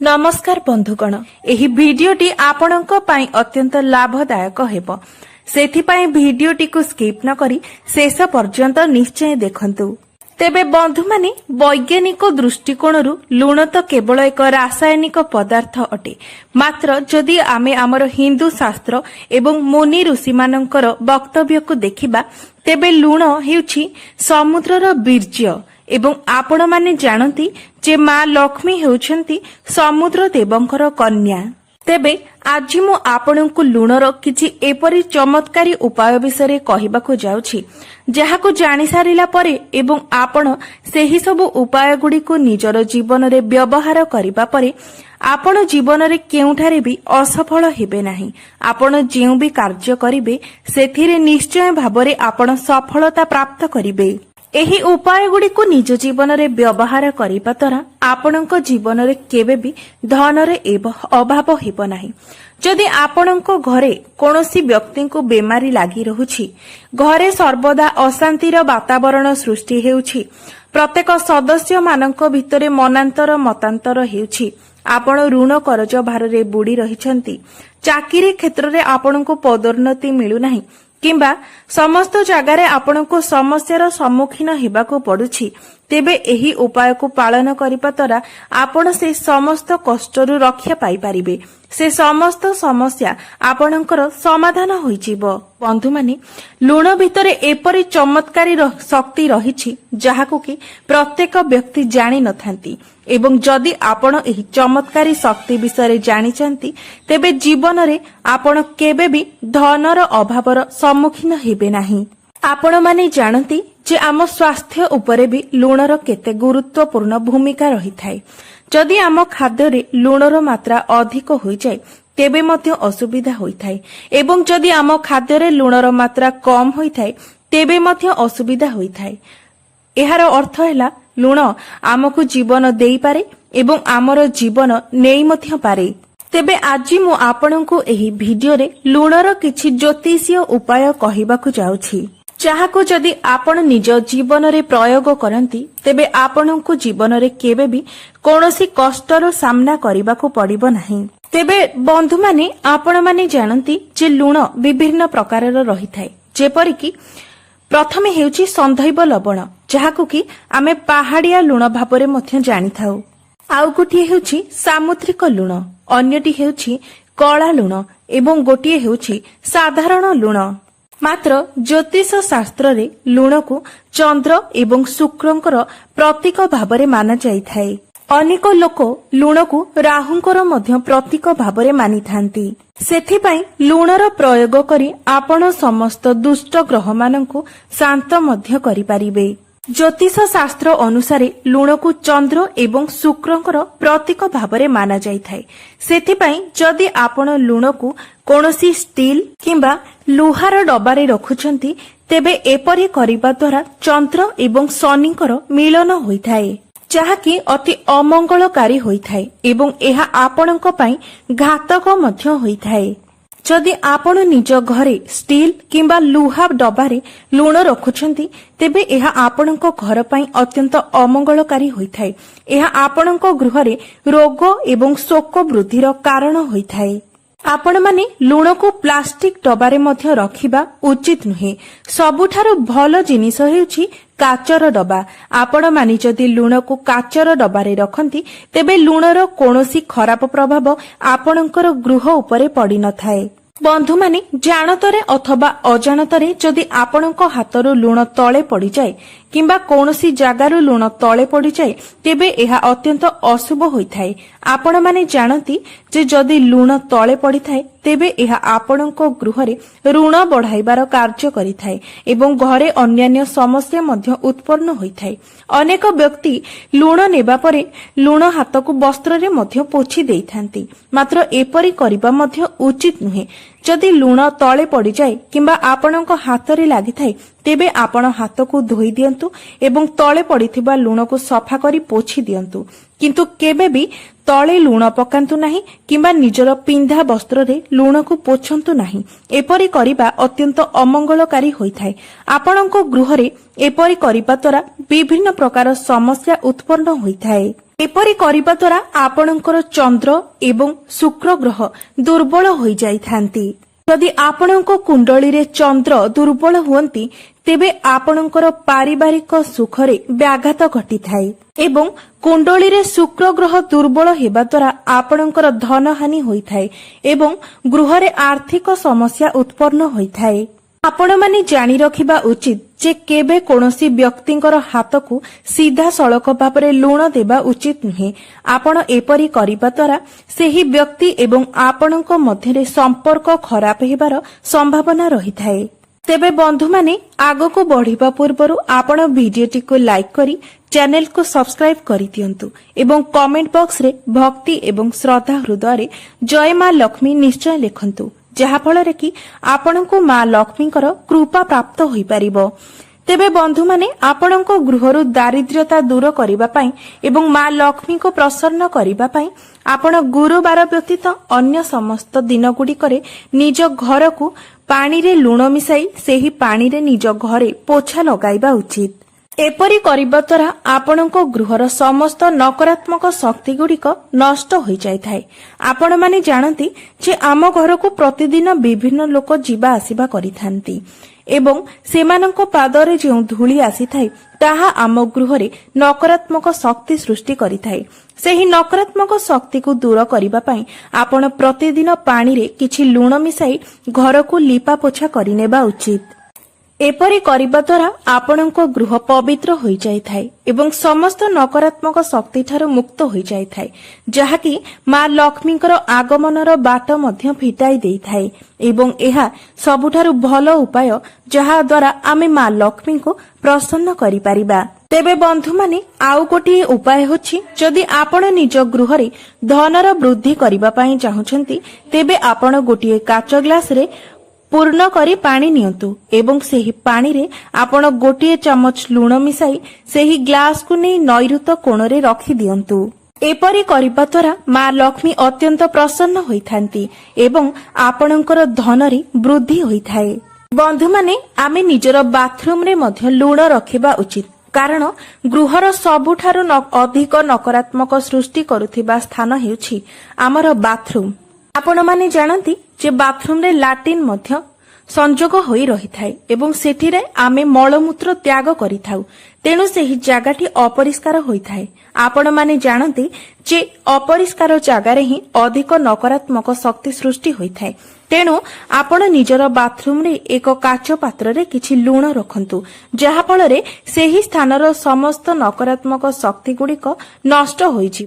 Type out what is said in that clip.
नमस्कार बंधुगण, एही भिडियोटी आपणक पई अत्यंत लाभदायक हेबो। सेथिपाई भिडियोटी को स्किप न करी शेष पर्यंत निश्चय देखंतु। तेबे बंधु माने वैज्ञानिक दृष्टिकोणरू लूण तो केवल एक रासायनिक पदार्थ अटे। मात्र जदि आमे आमर हिंदू शास्त्र एवं मुनि ऋषि मानकर वक्तव्य को देखिबा तेबे लूण हेउछि समुद्रर बीर्य एवं आपण माने जानती जे माँ लक्ष्मी हेउछंती समुद्र देवंकर कन्या। तेबे आज मु आपणଙ୍କୁ लूणर किछि एपरि चमत्कारी उपाय विषय कहिबाकू जाउछि जहाकू जानि सारिला परे एवं आपण सेही सबु उपाय गुडी को निजर जीवन रे व्यवहार करिबा परे आपण जीवन रे केउठारे भी असफल हेबे नाही। आपण जेउ भी कार्य करिवे सेथिरे निश्चय भाबरे आपण सफलता प्राप्त करिवे। एही उपाय गुडी को निज जीवन रे व्यवहार करिबा द्वारा आपणक जीवन रे केबे भी धन रे अभाव हेबो नाही। जदि आपणक घरे कोनोसी व्यक्ति को बेमारी लागि रहुछि, घरे सर्वदा अशांतिर वातावरण सृष्टि हेउछि, प्रत्येक सदस्य मानक भितरे मनांतर मतांतर हेउछि, आपण ऋण करज भार रे बुडी रहिछंती, चाकरी क्षेत्र रे आपणको पदोन्नति मिलु नाही किंबा समस्त जगार आपनको समस्यार सम्मुखीन हेबाको पड़ुछि, तेबे एही उपाय को पालन करिबा द्वारा आपण से समस्त कष्टरू रक्षा पाई परिबे। से समस्त समस्या आपणकर समाधान होइजिबो। बंधु माने लूण भितरे एपरि चमत्कारी शक्ति रहिछि जहाकू कि प्रत्येक व्यक्ति जानि नथांती एवं जदि आपण एही चमत्कारी शक्ति विषय जानिचंती तेबे जीवन रे आपण केबे भी धनर अभावर सम्मुखीन हेबे नाही। आपण माने जानती जे आम स्वास्थ्य उपरे भी लूणर केते गुरुत्वपूर्ण भूमिका रही थाए। जदि आम खाद्य रे लूणर मात्रा अधिक होई जाय तेबे मध्य असुविधा होई थाए एवं जदि आम खाद्य रे लूणर मात्रा कम होई थाए तेबे मध्य असुविधा होई थाए। एहार अर्थ हैला लूण आमको जीवन देई पारे एवं आमर जीवन नेई मध्य पारे। तेबे आज मु आपणको एही भिडियो रे लूणर किछि ज्योतिषीय उपाय कहिबाकू जाउछि जहाको जदि आपण निज जीवन रे प्रयोग करंती तेबे आपणको जीवन रे केबे भी कोनोसी कष्टर सामना करिबाकू पड़िबो नाही। तेबे बंधु माने आपण माने जानती जे लूण विभिन्न प्रकारर रही थाए, जेपरि कि प्रथमे हेउची संधैव लवण जहाकू कि आमे पहाड़िया लूण भाबरे मध्य जानि थाउ। आउ गोटिए हेउची सामुद्रिक लूण, अन्यटी हेउची कला लूण एवं गोटिए हेउची साधारण लूण। मात्र ज्योतिष शास्त्र रे लूण को चंद्र एवं शुक्रंकर प्रतीक भाबरे माना जाई थाए। अनेक लोक लूण को राहुंकर मध्य प्रतीक भाबरे मानि थांती। सेथिपाई लूणर प्रयोग करी आपण समस्त दुष्ट ग्रह माननकु शांत मध्य करि पारिबे। ज्योतिष शास्त्र अनुसारे लूण को चंद्र एवं शुक्रंकर प्रतीक भाबरे माना जाई थाए। सेथिपाई जदि आपण लूण को कोनोसी स्टील किंबा लुहार डबारे रखुछंती तेबे एपरि करिबा द्वारा चंद्र एवं शनिकर मिलन होइथाए, जहाकि अति अमंगलकारी होइथाए एवं एहा आपणक पई घातक मध्य होइथाए। जदि आपण निज घरे स्टील किंबा लुहा डबारे लूण रखुछंती तेबे एहा आपणक घर पई अत्यंत अमंगलकारी होइथाए। एहा आपणक गृहरे रोग एवं शोक वृद्धिर कारण होइथाए। आपण माने लूण को प्लास्टिक डबारे मध्य रखिबा उचित नुहे। सबुठारु भल जिनिस हेउछि काचर डबा। आपण माने जदि लूण को काचर डबारे रखंती तेबे लूणर कोनोसी खराब प्रभाव आपणकर गृह उपरे पड़ी न थाए। बंधु माने जानतरे अथवा अजानतरे जदि आपणक हातरू लूण तळे पड़ी जाए किंबा कोनोसी जागारू लूण तळे पड़ी जाए तेबे एहा अत्यंत अशुभ होइथाए। आपण माने जानती जे जदि लूण तळे पड़ी थाए तेबे एहा आपणक गृहरे ऋण बढ़ाइबार कार्य करिथाए एवं घरे अन्यान्य समस्या मध्य उत्पन्न होइथाए। अनेक व्यक्ति लूण नेबा परे लूण हातकु वस्त्र रे मध्य पोछि देइथांती, मात्र एपरि करिबा मध्य उचित नुहे। जदि लूण तळे पड़ी जाए किंबा आपणक हातरे लागिथाए तेबे आपण हातकु धोई दियंतु एवं तळे पड़िथिबा लूण को सफा करी पोछि दियंतु, किंतु केबे भी तळे लूण पकांतु नाही किंबा निजर पिंधा वस्त्र रे लूण को पोछंतु नाही। एपरि करिबा अत्यंत अमंगलकारी होइथाए। आपणक गृहरे एपरि करिबा द्वारा विभिन्न प्रकार समस्या उत्पन्न होइथाए। एपरि करिबा द्वारा आपणकर चंद्र एवं शुक्र ग्रह दुर्बल होई जाइथांती। यदि आपणको कुंडली रे चंद्र दुर्बल हुअंती तेबे आपणकर पारिवारिक सुखरे व्याघात घटिथाय एवं कुंडली रे शुक्र ग्रह दुर्बल हेबा द्वारा आपणकर धन हानि होइथाय एवं गृह रे आर्थिक समस्या उत्पन्न होइथाय। आपण माने जानि रखिबा उचित जे केबे कोनोसी व्यक्तिंकर हातकु सीधा सड़क भाबरे लुण देबा उचित नुहे। आपण एपरि करिबा द्वारा सेही व्यक्ति एवं आपणक मध्यरे संपर्क खराब हेबार संभावना रहिथाय। तेबे बंधु माने आगको बढ़िबा पूर्वरु आपण भिडियोटी को लाइक करी चैनल को सब्सक्राइब करि दियंतु एवं कमेंट बॉक्स रे भक्ति एवं श्रद्धा हृदय जय मां लक्ष्मी निश्चय लिखंतु, जहा फଳରେ कि आपणको मां लक्ष्मीकर कृपा प्राप्त होई परिबो। तेबे बंधु माने आपणको गृहरु दारिद्र्यता दूर करिबा पई एवं मां लक्ष्मी को प्रसन्न करिबा पई आपण गुरुवार व्यतीत अन्य समस्त दिन गुडिकरे निज घरकु पानी रे लुण मिसाई सेही पानी रे निज घरे पोछा लगाइबा उचित। एपरि करिबा द्वारा आपणको गृहर समस्त नकारात्मक शक्ति गुडिक नष्ट होई जाइथाय। आपण माने जानती जे आम घरकु प्रतिदिन विभिन्न लोक जीवा आसीबा करिथांती एवं सेमानंको पादरे जे धूली आसीथाय ताहा आम गृहरे नकारात्मक शक्ति सृष्टि करिथाय। सेही नकारात्मक शक्ति को दूर करिबा पई आपण प्रतिदिन पानी रे किछि लुण मिसाई घरकु लीपा पोछा करिनेबा उचित। एपरि करिबा द्वारा आपणको गृह पवित्र होई जाइथाय एवं समस्त नकारात्मक शक्ति ठारो मुक्त होई जाइथाय, जहाकि मां लक्ष्मीकर आगमनर बाट मध्य फिटाई देइथाय एवं एहा सबुठारु भलो उपाय जहा द्वारा आमे मां लक्ष्मी को प्रसन्न करि परिबा। तेबे बंधु माने आउ गोटिए उपाय होछि, जदि आपण निज गृहरे धनर वृद्धि करिबा पई चाहुछंती तेबे आपण गोटिए काच ग्लास रे पूर्ण करी पानी नियंतु एवं सेही पानी रे आपण गोटिए चमच लुण मिसाई सेही ग्लास को नै नैऋत कोणरे रखि दियंतु। एपरि करिबा द्वारा मां लक्ष्मी अत्यंत प्रसन्न होइथांती एवं आपणकर धनरे वृद्धि होइथाय। बंधु माने आमे निजर बाथरूम रे मध्य लुण रखिबा उचित, कारण गृहर सबुठारु अधिक नकारात्मक सृष्टि करुथिबा स्थान हेउछि आमर बाथरूम। आपण माने जानती जे बाथरूम रे लैट्रिन मध्य संजोग होई रहिथाय एवं सेठिरे आमे मलमूत्र त्याग करिथाउ, तेणु सेही जागाटी अपरिष्कार होइथाय। आपण माने जानती जे अपरिष्कार जागारे ही अधिक नकारात्मक शक्ति सृष्टि होइथाय, तेणु आपण निजर बाथरूम रे एक काच पात्र रे किछि लुण रखंतु, जहा फଳରେ सेही स्थानर समस्त नकारात्मक शक्ति गुडिक नष्ट होइछि।